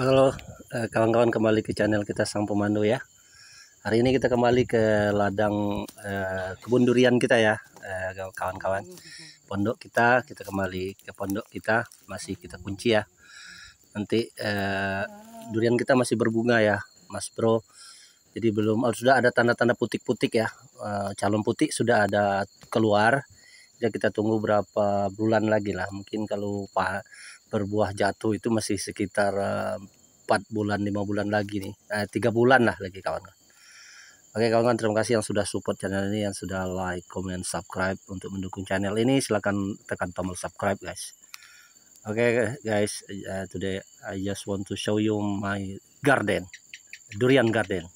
Halo kawan-kawan, kembali ke channel kita Sang Pemandu ya. Hari ini kita kembali ke ladang kebun durian kita ya, kawan-kawan. Pondok kita kembali ke pondok kita, masih kita kunci ya. Nanti durian kita masih berbunga ya, Mas Bro. Jadi belum sudah ada tanda-tanda putik-putik ya. Calon putik sudah ada keluar. Ya kita tunggu berapa bulan lagi lah. Mungkin kalau berbuah jatuh itu masih sekitar 4 bulan 5 bulan lagi nih, 3 bulan lah lagi kawan-kawan. Oke kawan-kawan, terima kasih yang sudah support channel ini, yang sudah like, comment, subscribe. Untuk mendukung channel ini silahkan tekan tombol subscribe guys. Oke guys, today I just want to show you my garden, durian garden.